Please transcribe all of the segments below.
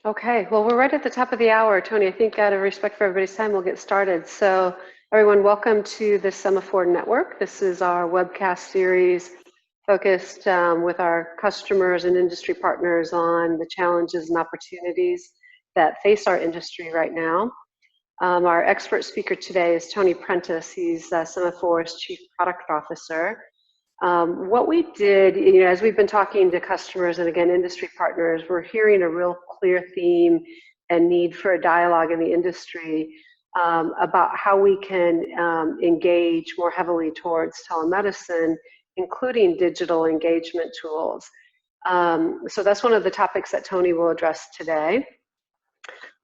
Okay, well, we're right at the top of the hour, Tony. I think out of respect for everybody's time, we'll get started. So, everyone, welcome to the Sema4 Network. This is our webcast series focused with our customers and industry partners on the challenges and opportunities that face our industry right now. Our expert speaker today is Tony Prentice. He's Sema4's Chief Product Officer. What we did, as we've been talking to customers and again, industry partners, we're hearing a real clear theme and need for a dialogue in the industry about how we can engage more heavily towards telemedicine, including digital engagement tools. So that's one of the topics that Tony will address today.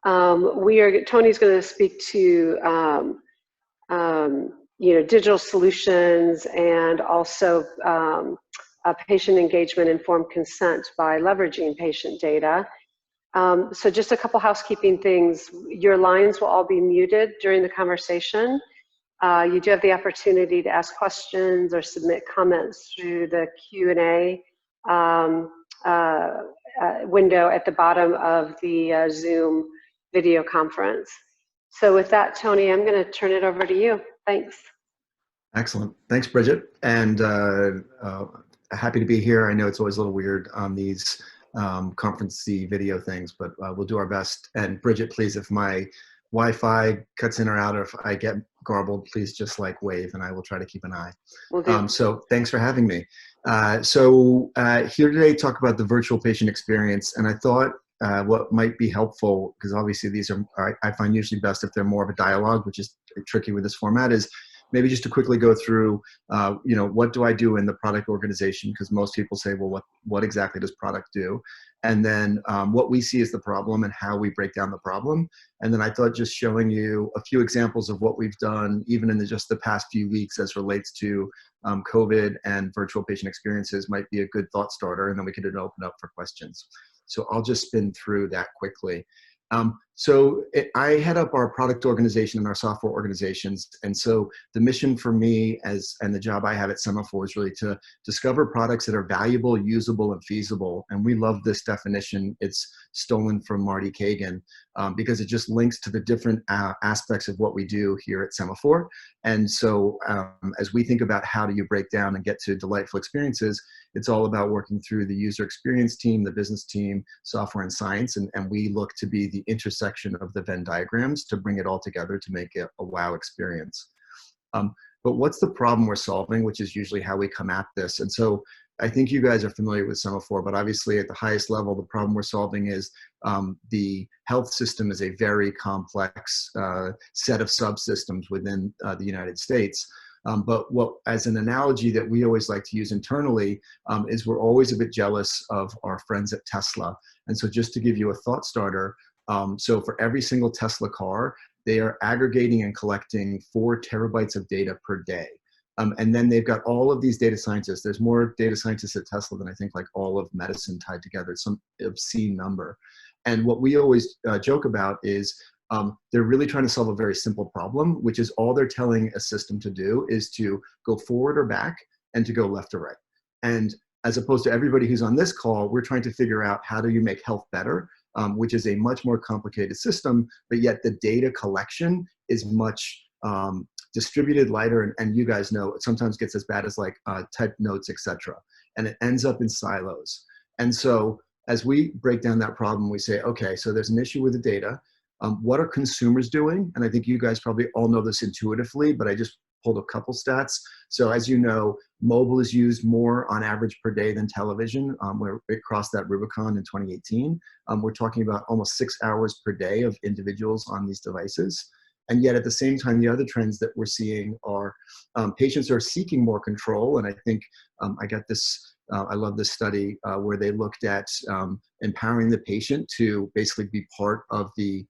Tony's going to speak to digital solutions and also patient engagement, informed consent by leveraging patient data. So just a couple housekeeping things. Your lines will all be muted during the conversation. You do have the opportunity to ask questions or submit comments through the Q&A window at the bottom of the Zoom video conference. So with that, Tony, I'm going to turn it over to you. Thanks. Excellent. Thanks, Bridget. And happy to be here. I know it's always a little weird on these conference-y video things, but we'll do our best. And Bridget, please, if my Wi-Fi cuts in or out, or if I get garbled, please just wave and I will try to keep an eye. Will do. So thanks for having me. Here today, talk about the virtual patient experience. And I thought what might be helpful, because obviously these are, I find usually best if they're more of a dialogue, which is tricky with this format, is maybe just to quickly go through, what do I do in the product organization? Because most people say, well, what exactly does product do? And then what we see as the problem and how we break down the problem. And then I thought just showing you a few examples of what we've done, even in just the past few weeks as relates to COVID and virtual patient experiences might be a good thought starter. And then we could open up for questions. So I'll just spin through that quickly. I head up our product organization and our software organizations. And so the mission for me and the job I have at Sema4 is really to discover products that are valuable, usable, and feasible. And we love this definition. It's stolen from Marty Kagan because it just links to the different aspects of what we do here at Sema4. And so as we think about how do you break down and get to delightful experiences, it's all about working through the user experience team, the business team, software and science, and we look to be the intersection of the Venn diagrams to bring it all together to make it a wow experience. But what's the problem we're solving, which is usually how we come at this. And so I think you guys are familiar with Sema4, but obviously at the highest level, the problem we're solving is the health system is a very complex set of subsystems within the United States. But as an analogy that we always like to use internally is we're always a bit jealous of our friends at Tesla. And so just to give you a thought starter, so for every single Tesla car, they are aggregating and collecting 4 terabytes of data per day. And then they've got all of these data scientists. There's more data scientists at Tesla than I think all of medicine tied together. It's some obscene number. And what we always joke about is they're really trying to solve a very simple problem, which is all they're telling a system to do is to go forward or back and to go left or right. And as opposed to everybody who's on this call, we're trying to figure out how do you make health better, which is a much more complicated system, but yet the data collection is much distributed, lighter, and you guys know it sometimes gets as bad as type notes, etc. And it ends up in silos. And so as we break down that problem, we say, okay, so there's an issue with the data. What are consumers doing? And I think you guys probably all know this intuitively, but I just pulled a couple stats. So as you know, mobile is used more on average per day than television, where it crossed that Rubicon in 2018. We're talking about almost 6 hours per day of individuals on these devices. And yet at the same time, the other trends that we're seeing are patients are seeking more control. And I think I got this, I love this study where they looked at empowering the patient to basically be part of the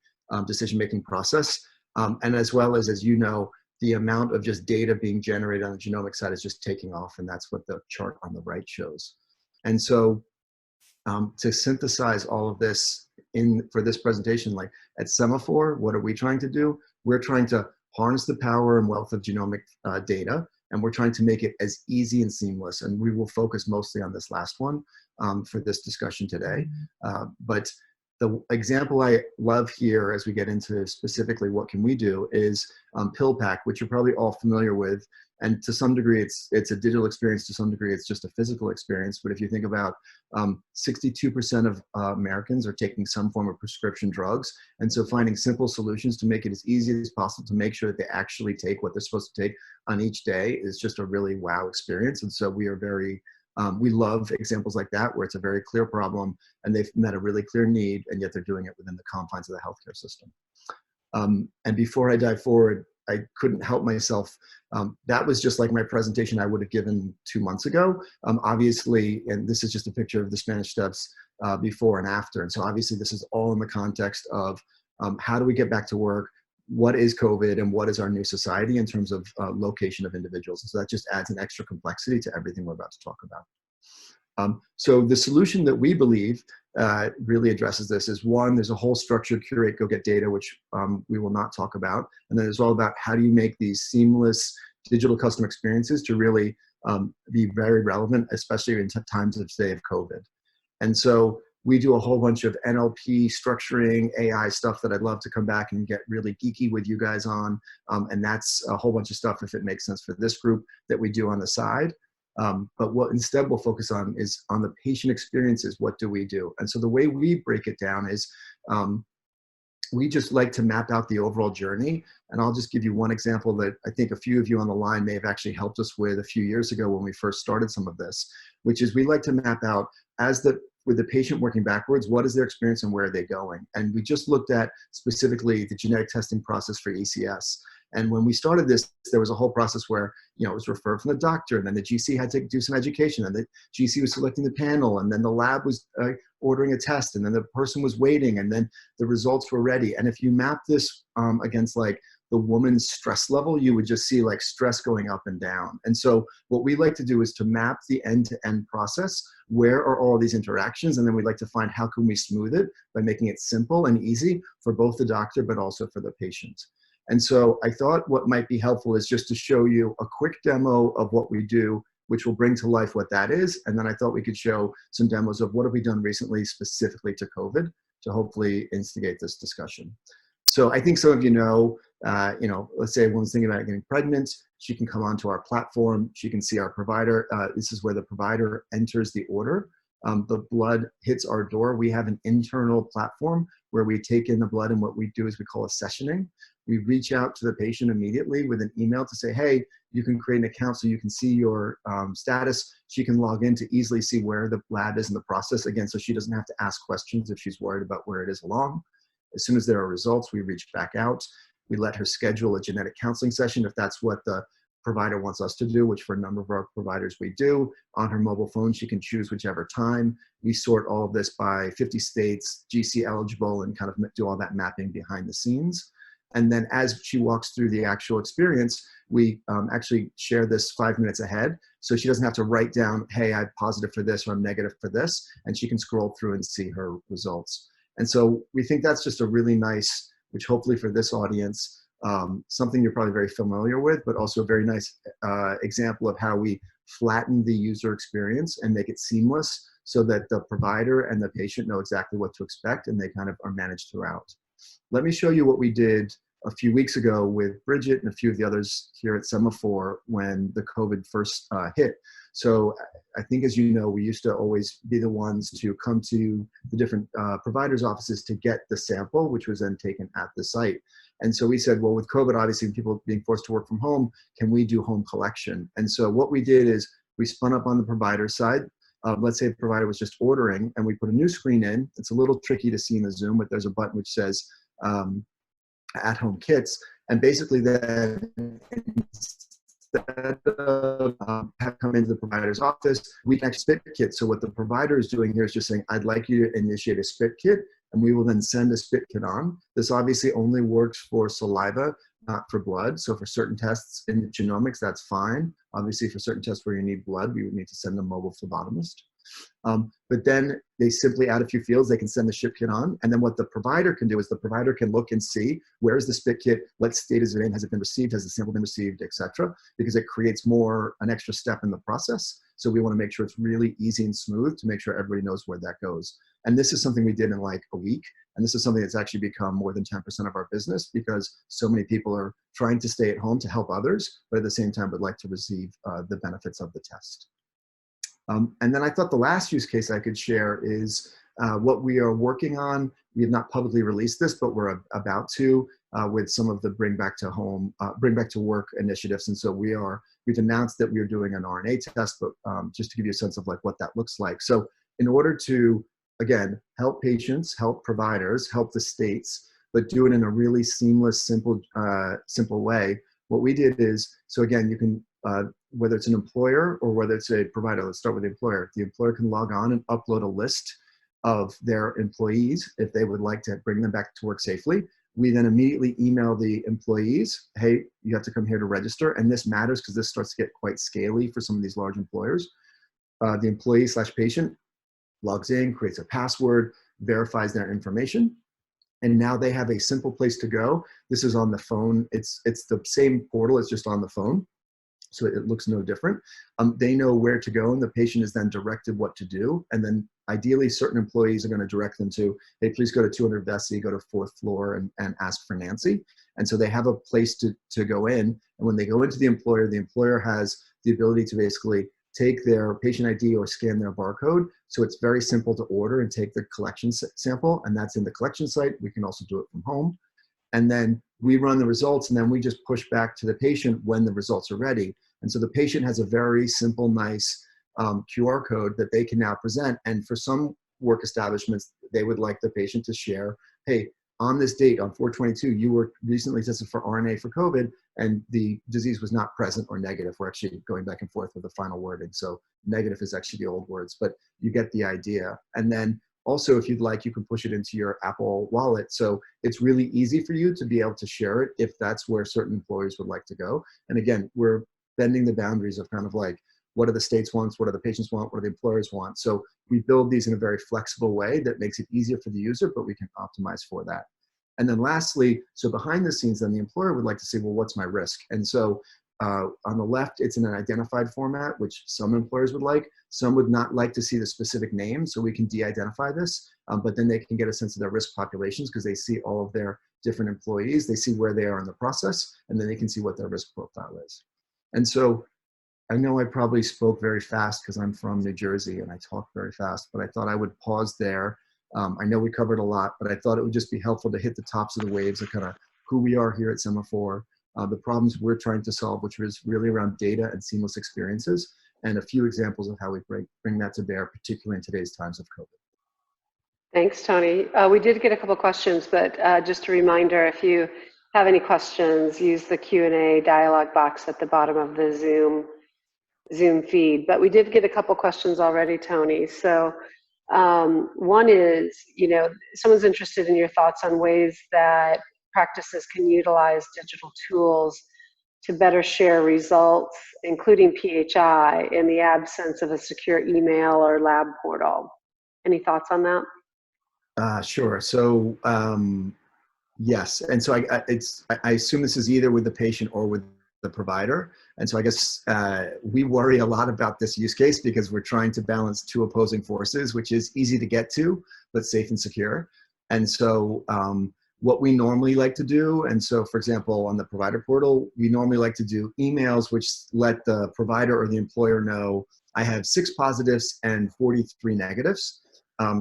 decision-making process. And as well as you know, the amount of just data being generated on the genomic side is just taking off. And that's what the chart on the right shows. And so to synthesize all of this for this presentation, at Sema4, what are we trying to do? We're trying to harness the power and wealth of genomic data, and we're trying to make it as easy and seamless. And we will focus mostly on this last one for this discussion today. But The example I love here as we get into specifically what can we do is PillPack, which you're probably all familiar with. And to some degree, it's a digital experience. To some degree, it's just a physical experience. But if you think about 62% of Americans are taking some form of prescription drugs. And so finding simple solutions to make it as easy as possible to make sure that they actually take what they're supposed to take on each day is just a really wow experience. And so we are very, we love examples like that where it's a very clear problem and they've met a really clear need, and yet they're doing it within the confines of the healthcare system. And before I dive forward, I couldn't help myself. That was just like my presentation I would have given 2 months ago. Obviously, and this is just a picture of the Spanish Steps before and after. And so obviously this is all in the context of how do we get back to work? What is COVID and what is our new society in terms of location of individuals? And so that just adds an extra complexity to everything we're about to talk about. So the solution that we believe really addresses this is, one, there's a whole structured curate, go get data, which we will not talk about. And then it's all about how do you make these seamless digital customer experiences to really be very relevant, especially in times of, say, of COVID. And so we do a whole bunch of NLP structuring, AI stuff that I'd love to come back and get really geeky with you guys on. And that's a whole bunch of stuff, if it makes sense for this group, that we do on the side. But what instead we'll focus on is on the patient experiences. What do we do? And so the way we break it down is we just like to map out the overall journey. And I'll just give you one example that I think a few of you on the line may have actually helped us with a few years ago when we first started some of this, which is we like to map out with the patient working backwards, what is their experience and where are they going? And we just looked at specifically the genetic testing process for ECS. And when we started this, there was a whole process where, it was referred from the doctor, and then the GC had to do some education, and the GC was selecting the panel, and then the lab was ordering a test, and then the person was waiting, and then the results were ready. And if you map this against like the woman's stress level, you would just see like stress going up and down. And so what we like to do is to map the end-to-end process. Where are all these interactions? And then we'd like to find how can we smooth it by making it simple and easy for both the doctor, but also for the patient. And so I thought what might be helpful is just to show you a quick demo of what we do, which will bring to life what that is. And then I thought we could show some demos of what have we done recently specifically to COVID to hopefully instigate this discussion. So I think some of you know, let's say a woman's thinking about getting pregnant, she can come onto our platform, she can see our provider. This is where the provider enters the order. The blood hits our door. We have an internal platform where we take in the blood, and what we do is we call a sessioning. We reach out to the patient immediately with an email to say, hey, you can create an account so you can see your status. She can log in to easily see where the lab is in the process, again, so she doesn't have to ask questions if she's worried about where it is along. As soon as there are results, we reach back out. We let her schedule a genetic counseling session if that's what the provider wants us to do, which for a number of our providers we do. On her mobile phone, she can choose whichever time. We sort all of this by 50 states, GC eligible, and kind of do all that mapping behind the scenes. And then as she walks through the actual experience, we actually share this 5 minutes ahead. So she doesn't have to write down, hey, I'm positive for this or I'm negative for this. And she can scroll through and see her results. And so we think that's just a really nice, which hopefully for this audience, something you're probably very familiar with, but also a very nice example of how we flatten the user experience and make it seamless so that the provider and the patient know exactly what to expect and they kind of are managed throughout. Let me show you what we did a few weeks ago with Bridget and a few of the others here at Sema4 when the COVID first hit. So I think, as you know, we used to always be the ones to come to the different providers' offices to get the sample, which was then taken at the site. And so we said, well, with COVID, obviously, people being forced to work from home, can we do home collection? And so what we did is we spun up on the provider side. Let's say the provider was just ordering, and we put a new screen in. It's a little tricky to see in the Zoom, but there's a button which says at-home kits. And basically then, instead of have come into the provider's office, we can actually spit kit. So what the provider is doing here is just saying, I'd like you to initiate a spit kit, and we will then send a spit kit on. This obviously only works for saliva, not for blood. So for certain tests in genomics, that's fine. Obviously for certain tests where you need blood, we would need to send a mobile phlebotomist. But then they simply add a few fields, they can send the ship kit on. And then what the provider can do is the provider can look and see, where's the spit kit, what state is it in, has it been received, has the sample been received, et cetera, because it creates an extra step in the process. So we want to make sure it's really easy and smooth to make sure everybody knows where that goes. And this is something we did in like a week. And this is something that's actually become more than 10% of our business because so many people are trying to stay at home to help others, but at the same time would like to receive the benefits of the test. And then I thought the last use case I could share is what we are working on. We have not publicly released this, but we're about to with some of the bring back to work initiatives. And so we've announced that we are doing an RNA test, but just to give you a sense of like what that looks like. So in order to, again, help patients, help providers, help the states, but do it in a really seamless, simple way, what we did is, so again, you can, whether it's an employer or whether it's a provider, let's start with the employer. The employer can log on and upload a list of their employees if they would like to bring them back to work safely. We then immediately email the employees, hey, you have to come here to register. And this matters because this starts to get quite scaly for some of these large employers. The employee/patient logs in, creates a password, verifies their information. And now they have a simple place to go. This is on the phone. It's the same portal, it's just on the phone. So it looks no different. They know where to go and the patient is then directed what to do. And then ideally certain employees are going to direct them to, hey, please go to 200 Vesey, go to 4th floor and ask for Nancy. And so they have a place to go in. And when they go into the employer has the ability to basically take their patient ID or scan their barcode. So it's very simple to order and take the collection sample. And that's in the collection site. We can also do it from home. And then we run the results and then we just push back to the patient when the results are ready. And so the patient has a very simple, nice QR code that they can now present. And for some work establishments, they would like the patient to share, hey, on this date, on 4/22, you were recently tested for RNA for COVID and the disease was not present or negative. We're actually going back and forth with the final wording. So negative is actually the old words, but you get the idea. And then also, if you'd like, you can push it into your Apple Wallet. So it's really easy for you to be able to share it if that's where certain employers would like to go. And again, we're bending the boundaries of kind of like, what do the states want? What do the patients want? What do the employers want? So we build these in a very flexible way that makes it easier for the user, but we can optimize for that. And then lastly, so behind the scenes, then the employer would like to say, well, what's my risk? And so on the left, it's in an identified format, which some employers would like. Some would not like to see the specific name, so we can de-identify this, but then they can get a sense of their risk populations because they see all of their different employees, they see where they are in the process, and then they can see what their risk profile is. And so I know I probably spoke very fast because I'm from New Jersey and I talk very fast, but I thought I would pause there. I know we covered a lot, but I thought it would just be helpful to hit the tops of the waves of kind of who we are here at Sema4, the problems we're trying to solve, which is really around data and seamless experiences, and a few examples of how we bring that to bear, particularly in today's times of COVID. Thanks, Tony. We did get a couple questions, but just a reminder, if you have any questions, use the Q&A dialog box at the bottom of the Zoom feed. But we did get a couple questions already, Tony. So one is, someone's interested in your thoughts on ways that practices can utilize digital tools to better share results, including PHI, in the absence of a secure email or lab portal. Any thoughts on that? Sure. So yes, and so I assume this is either with the patient or with the provider. And so I guess we worry a lot about this use case because we're trying to balance two opposing forces, which is easy to get to, but safe and secure. And so what we normally like to do, and so for example, on the provider portal, we normally like to do emails which let the provider or the employer know, I have 6 positives and 43 negatives.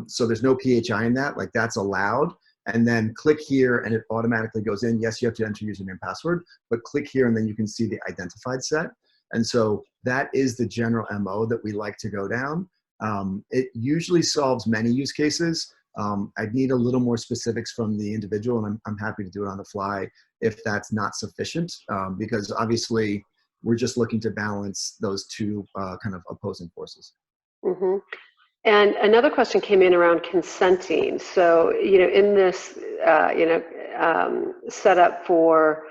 So there's no PHI in that, like that's allowed. And then click here and it automatically goes in. Yes, you have to enter username and password, but click here and then you can see the identified set. And so that is the general MO that we like to go down. It usually solves many use cases. I'd need a little more specifics from the individual and I'm happy to do it on the fly if that's not sufficient, because obviously we're just looking to balance those two kind of opposing forces. Mm-hmm. And another question came in around consenting. So, in this, setup for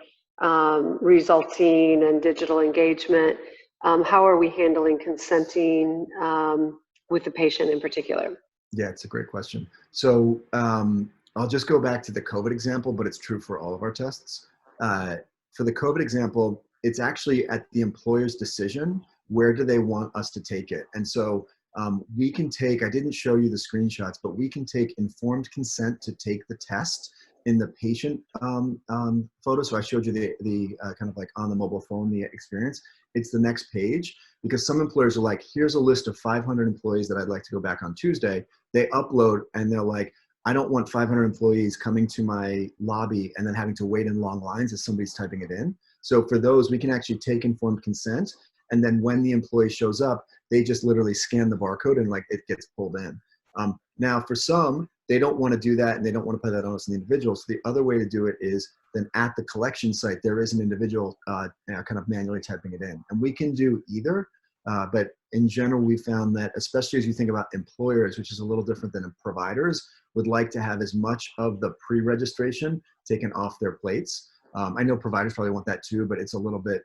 resulting and digital engagement, how are we handling consenting with the patient in particular? Yeah, it's a great question. So I'll just go back to the COVID example, but it's true for all of our tests. For the COVID example, it's actually at the employer's decision where do they want us to take it? And so we can take, I didn't show you the screenshots, but we can take informed consent to take the test in the patient photo. So I showed you the kind of like on the mobile phone, the experience. It's the next page, because some employers are like, here's a list of 500 employees that I'd like to go back on Tuesday. They upload and they're like, I don't want 500 employees coming to my lobby and then having to wait in long lines as somebody's typing it in. So for those, we can actually take informed consent. And then when the employee shows up, they just literally scan the barcode and like it gets pulled in. Now for some, they don't want to do that and they don't want to put that on us, the individual. So the other way to do it is then at the collection site, there is an individual kind of manually typing it in. And we can do either, but in general, we found that especially as you think about employers, which is a little different than providers, would like to have as much of the pre-registration taken off their plates. I know providers probably want that too, but it's a little bit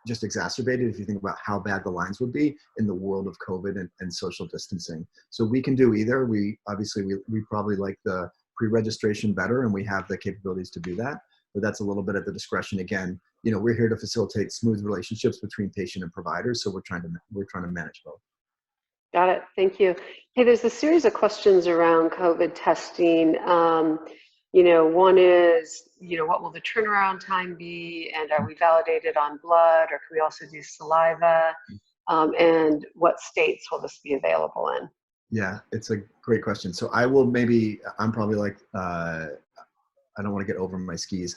just exacerbated if you think about how bad the lines would be in the world of COVID and social distancing. So we can do either. We obviously, we probably like the pre-registration better, and we have the capabilities to do that, but that's a little bit at the discretion. Again, you know, we're here to facilitate smooth relationships between patient and providers. So we're trying to manage both. Got it. Thank you. Hey, there's a series of questions around COVID testing. You know, one is, you know, what will the turnaround time be? And are we validated on blood, or can we also do saliva? And what states will this be available in? Yeah, it's a great question. So I will I'm probably like, I don't want to get over my skis.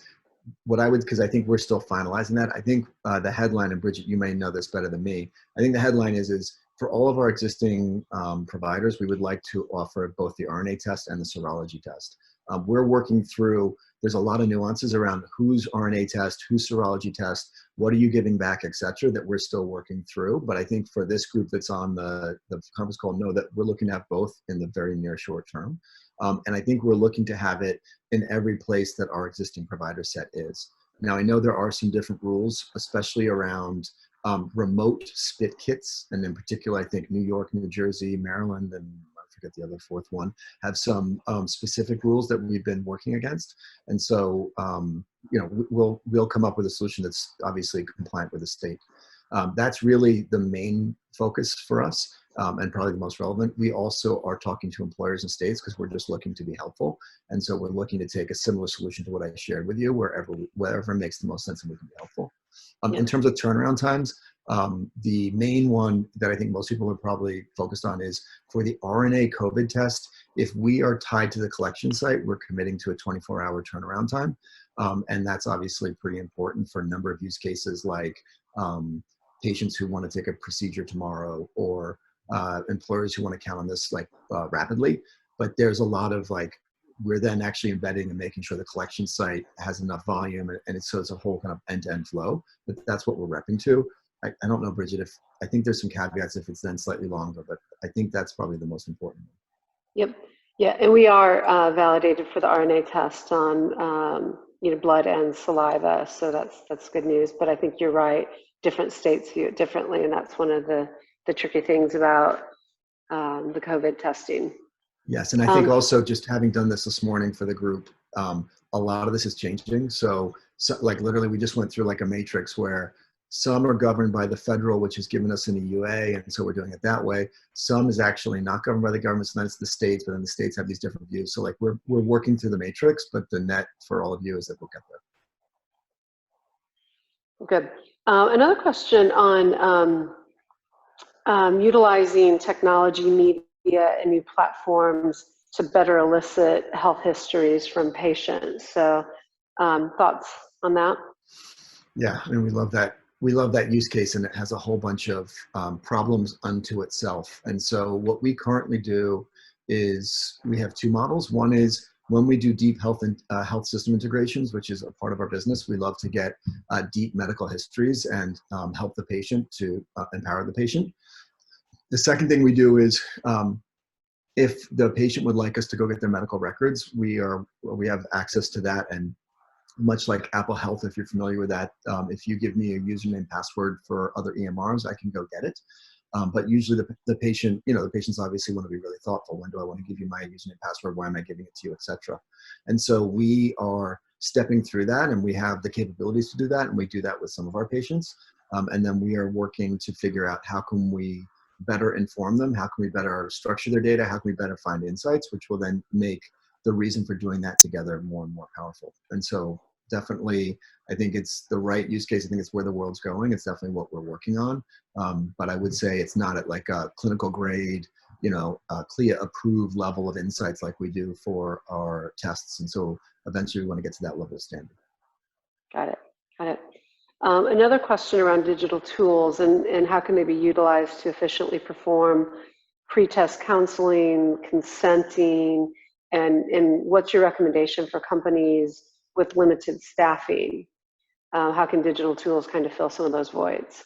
What I would, because I think we're still finalizing that. I think the headline, and Bridget, you may know this better than me. I think the headline is for all of our existing providers, we would like to offer both the RNA test and the serology test. We're working through, there's a lot of nuances around whose RNA test, whose serology test, what are you giving back, et cetera, that we're still working through. But I think for this group that's on the conference call, know that we're looking at both in the very near short term. And I think we're looking to have it in every place that our existing provider set is. Now, I know there are some different rules, especially around remote spit kits. And in particular, I think New York, New Jersey, Maryland, and I forget the other fourth one, have some specific rules that we've been working against. And so, you know, we'll come up with a solution that's obviously compliant with the state. That's really the main focus for us. And probably the most relevant. We also are talking to employers and states because we're just looking to be helpful. And so we're looking to take a similar solution to what I shared with you, wherever makes the most sense and we can be helpful. In terms of turnaround times, the main one that I think most people are probably focused on is for the RNA COVID test. If we are tied to the collection site, we're committing to a 24-hour turnaround time. And that's obviously pretty important for a number of use cases like patients who want to take a procedure tomorrow, or employers who want to count on this like rapidly. But there's a lot of like, we're then actually embedding and making sure the collection site has enough volume, and so it's a whole kind of end-to-end flow. But that's what we're repping to. I don't know, Bridget, I think there's some caveats if it's then slightly longer, but I think that's probably the most important. Yep. Yeah, and we are validated for the RNA test on you know, blood and saliva, so that's good news. But I think you're right. Different states view it differently, and that's one of the tricky things about the COVID testing. Yes, and I think also just having done this morning for the group, a lot of this is changing. So like literally we just went through like a matrix where some are governed by the federal, which has given us an EUA, and so we're doing it that way. Some is actually not governed by the government, so that's the states, but then the states have these different views. So like we're working through the matrix, but the net for all of you is that we'll get there. Good. Another question on utilizing technology, media, and new platforms to better elicit health histories from patients. So thoughts on that? Yeah, and we love that. We love that use case, and it has a whole bunch of problems unto itself. And so what we currently do is we have two models. One is when we do deep health and health system integrations, which is a part of our business, we love to get deep medical histories and help the patient to empower the patient. The second thing we do is if the patient would like us to go get their medical records, we have access to that. And much like Apple Health, if you're familiar with that, if you give me a username password for other EMRs, I can go get it. But usually the patient, you know, the patients obviously want to be really thoughtful. When do I want to give you my username password? Why am I giving it to you, et cetera? And so we are stepping through that, and we have the capabilities to do that, and we do that with some of our patients. And then we are working to figure out how can we better inform them, how can we better structure their data, how can we better find insights, which will then make the reason for doing that together more and more powerful. And so definitely, I think it's the right use case. I think it's where the world's going. It's definitely what we're working on. But I would say it's not at like a clinical grade, CLIA approved level of insights like we do for our tests. And so eventually we want to get to that level of standard. Got it. Got it. Another question around digital tools and how can they be utilized to efficiently perform pre-test counseling, consenting, and what's your recommendation for companies with limited staffing? How can digital tools kind of fill some of those voids?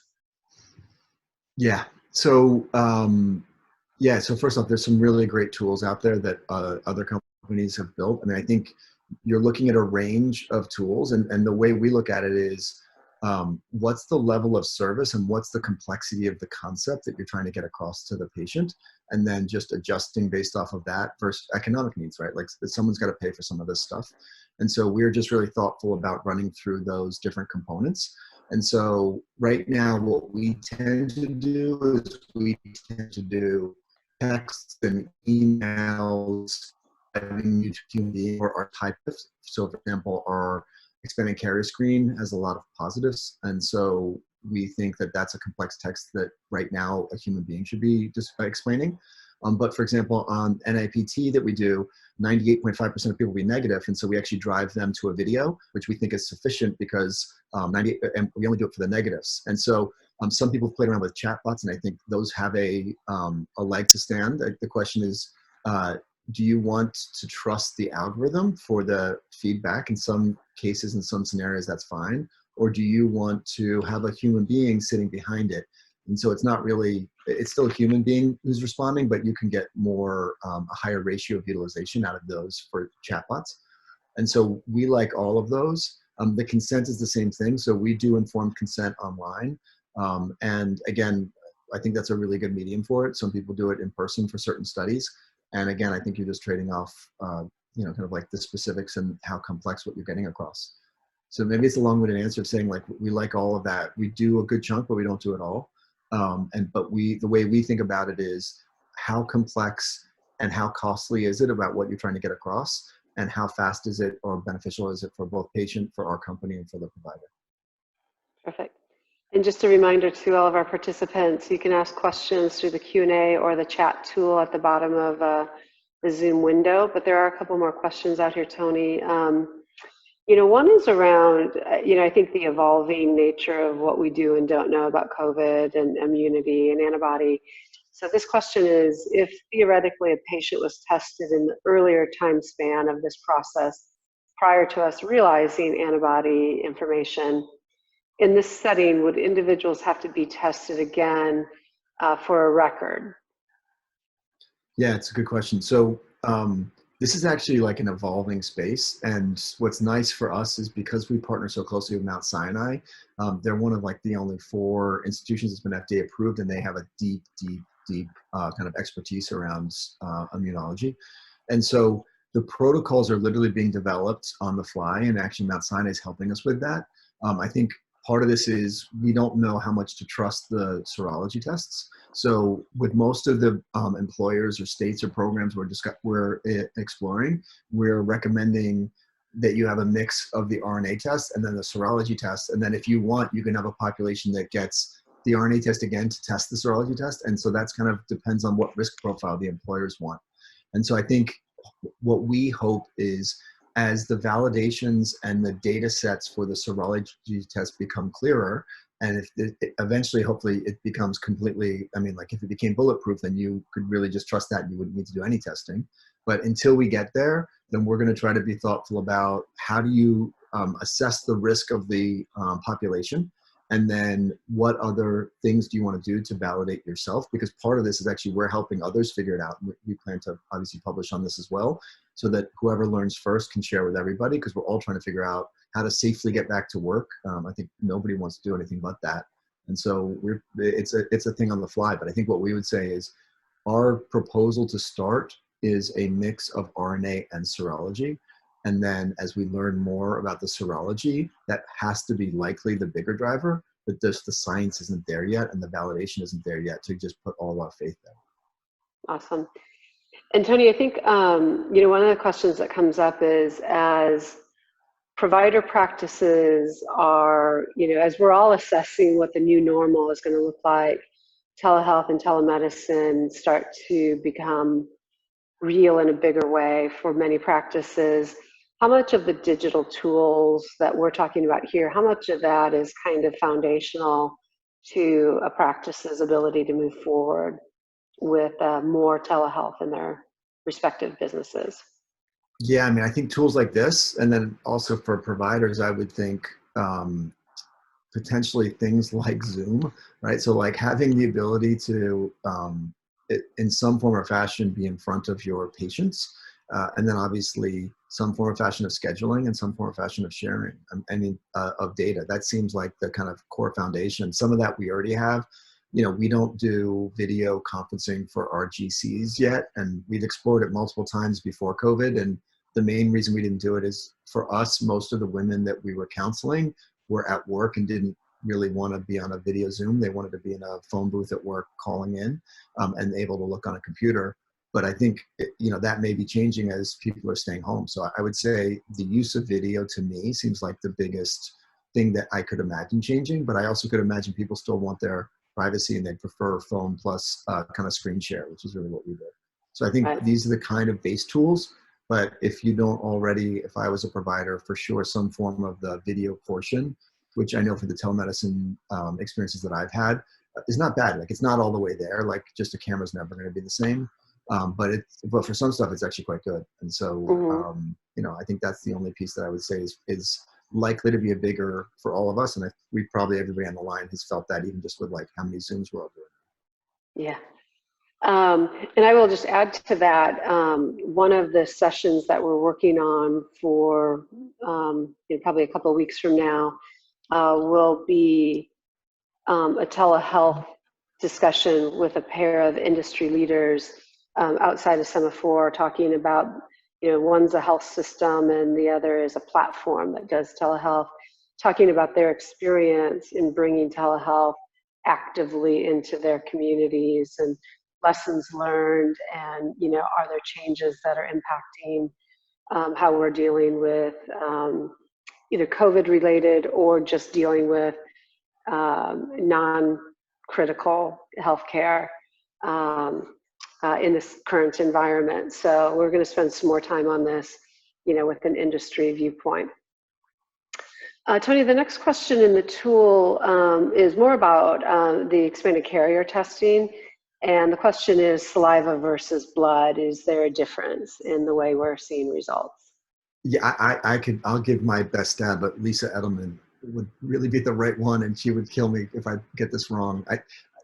Yeah. So, so first off, there's some really great tools out there that other companies have built. I mean, I think you're looking at a range of tools, and the way we look at it is, what's the level of service and what's the complexity of the concept that you're trying to get across to the patient, and then just adjusting based off of that versus economic needs, right? Like someone's got to pay for some of this stuff. And so we're just really thoughtful about running through those different components. And so right now, what we tend to do is we tend to do texts and emails having you to human being or our typists. So for example, our expanding carrier screen has a lot of positives. And so we think that that's a complex text that right now a human being should be just explaining. But for example, on NIPT that we do, 98.5% of people will be negative. And so we actually drive them to a video, which we think is sufficient because and we only do it for the negatives. And so some people have played around with chatbots, and I think those have a leg to stand. The question is, do you want to trust the algorithm for the feedback? In some cases, in some scenarios, that's fine. Or do you want to have a human being sitting behind it? And so it's not really, it's still a human being who's responding, but you can get more, a higher ratio of utilization out of those for chatbots. And so we like all of those. The consent is the same thing. So we do informed consent online. And again, I think that's a really good medium for it. Some people do it in person for certain studies. And again, I think you're just trading off, kind of like the specifics and how complex what you're getting across. So maybe it's a long-winded answer of saying like, we like all of that. We do a good chunk, but we don't do it all. But the way we think about it is how complex and how costly is it about what you're trying to get across, and how fast is it or beneficial is it for both patient, for our company, and for the provider. Perfect. And just a reminder to all of our participants, you can ask questions through the Q&A or the chat tool at the bottom of the Zoom window, but there are a couple more questions out here, Tony. One is around, I think the evolving nature of what we do and don't know about COVID and immunity and antibody. So this question is, if theoretically a patient was tested in the earlier time span of this process prior to us realizing antibody information, in this setting, would individuals have to be tested again for a record? Yeah, it's a good question. So this is actually like an evolving space. And what's nice for us is because we partner so closely with Mount Sinai, they're one of like the only 4 institutions that's been FDA approved, and they have a deep kind of expertise around immunology. And so the protocols are literally being developed on the fly, and actually Mount Sinai is helping us with that. I think part of this is we don't know how much to trust the serology tests. So with most of the employers or states or programs we're exploring, we're recommending that you have a mix of the RNA test and then the serology test. And then if you want, you can have a population that gets the RNA test again to test the serology test. And so that's kind of depends on what risk profile the employers want. And so I think what we hope is, as the validations and the data sets for the serology test become clearer, and if eventually, hopefully it becomes completely, like if it became bulletproof, then you could really just trust that and you wouldn't need to do any testing. But until we get there, then we're going to try to be thoughtful about how do you assess the risk of the population, and then what other things do you want to do to validate yourself? Because part of this is actually we're helping others figure it out. We plan to obviously publish on this as well, so that whoever learns first can share with everybody, because we're all trying to figure out how to safely get back to work. I think nobody wants to do anything but that. And so it's a thing on the fly. But I think what we would say is our proposal to start is a mix of RNA and serology. And then as we learn more about the serology, that has to be likely the bigger driver. but just the science isn't there yet and the validation isn't there yet to just put all our faith there. Awesome. And Tony, I think, you know, one of the questions that comes up is, as provider practices are, you know, as we're all assessing what the new normal is going to look like, telehealth and telemedicine start to become real in a bigger way for many practices. How much of the digital tools that we're talking about here, how much of that is kind of foundational to a practice's ability to move forward with more telehealth in their respective businesses? Yeah, I mean, I think tools like this, and then also for providers, I would think potentially things like Zoom, right? So like having the ability to, in some form or fashion, be in front of your patients, and then obviously some form or fashion of scheduling and some form or fashion of sharing, of data. That seems like the kind of core foundation. Some of that we already have. You know, we don't do video conferencing for our GCs yet, and we've explored it multiple times before COVID. And the main reason we didn't do it is, for us, most of the women that we were counseling were at work and didn't really want to be on a video Zoom. They wanted to be in a phone booth at work calling in, and able to look on a computer. But I think, you know, that may be changing as people are staying home. So I would say the use of video to me seems like the biggest thing that I could imagine changing. But I also could imagine people still want their privacy and they prefer phone plus kind of screen share, which is really what we did. So I think Right. these are the kind of base tools. But if you don't already, if I was a provider, for sure, some form of the video portion, which I know for the telemedicine experiences that I've had, is not bad. Like, it's not all the way there. Like, just a camera's never going to be the same. But for some stuff, it's actually quite good. And so, Mm-hmm. you know, I think that's the only piece that I would say is likely to be a bigger for all of us. And we probably, everybody on the line has felt that, even just with like how many Zooms we're all doing. Yeah. And I will just add to that, one of the sessions that we're working on for you know, probably a couple of weeks from now will be a telehealth discussion with a pair of industry leaders outside of Sema4, talking about, you know, one's a health system and the other is a platform that does telehealth, talking about their experience in bringing telehealth actively into their communities and lessons learned, and, you know, are there changes that are impacting how we're dealing with either COVID related or just dealing with non-critical healthcare in this current environment. So we're going to spend some more time on this, you know, with an industry viewpoint. Tony, the next question in the tool is more about the expanded carrier testing. And the question is saliva versus blood. Is there a difference in the way we're seeing results? Yeah, I'll give my best stab, but Lisa Edelman would really be the right one, and she would kill me if I get this wrong.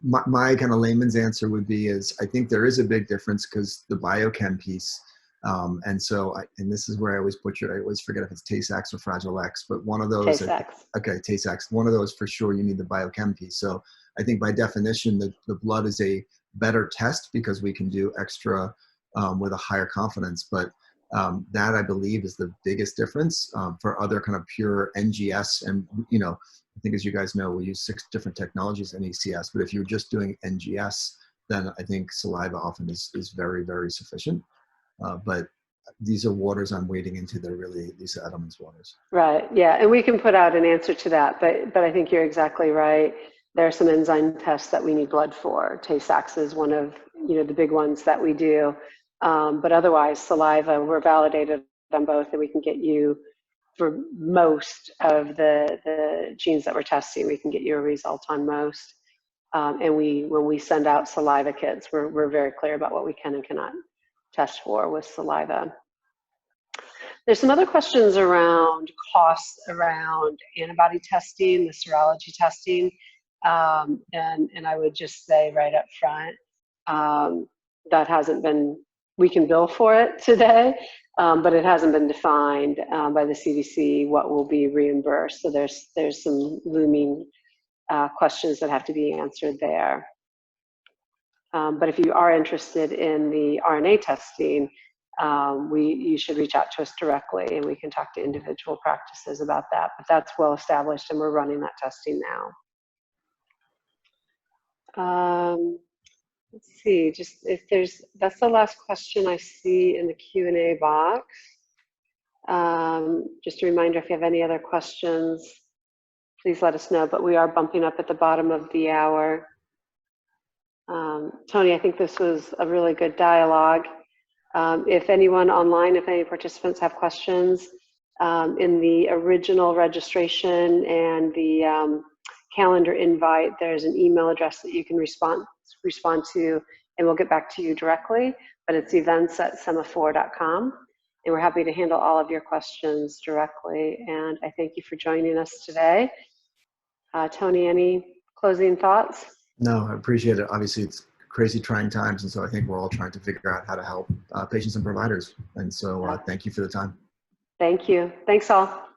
My kind of layman's answer would be is, I think there is a big difference because the biochem piece, and this is where I always butcher it. I always forget if it's Tay-Sachs or Fragile X, but one of those. Tay-Sachs. Okay, Tay-Sachs. One of those for sure. You need the biochem piece. So I think by definition, the blood is a better test because we can do extra with a higher confidence, but that, I believe, is the biggest difference for other kind of pure NGS. And, you know, I think, as you guys know, we use 6 different technologies in ECS, but if you're just doing NGS, then I think saliva often is very, very sufficient. But these are waters I'm wading into. They're really Lisa Edelman's waters. Right, yeah, and we can put out an answer to that, but I think you're exactly right. There are some enzyme tests that we need blood for. Tay-Sachs is one of, you know, the big ones that we do. But otherwise, saliva, we're validated on both, and we can get you, for most of the genes that we're testing, we can get you a result on most. And when we send out saliva kits, we're very clear about what we can and cannot test for with saliva. There's some other questions around costs around antibody testing, the serology testing, and I would just say right up front, that hasn't been, we can bill for it today, but it hasn't been defined by the CDC what will be reimbursed. So there's some looming questions that have to be answered there. But if you are interested in the RNA testing, you should reach out to us directly, and we can talk to individual practices about that. But that's well established, and we're running that testing now. Let's see, just if that's the last question I see in the Q&A box. Just a reminder, if you have any other questions, please let us know, but we are bumping up at the bottom of the hour. Tony, I think this was a really good dialogue. If anyone online, if any participants have questions, in the original registration and the calendar invite, there's an email address that you can respond to, and we'll get back to you directly, but it's events@sema4.com. And we're happy to handle all of your questions directly. And I thank you for joining us today. Tony, any closing thoughts? No, I appreciate it. Obviously, it's crazy trying times, and so I think we're all trying to figure out how to help patients and providers. And so thank you for the time. Thank you. Thanks all.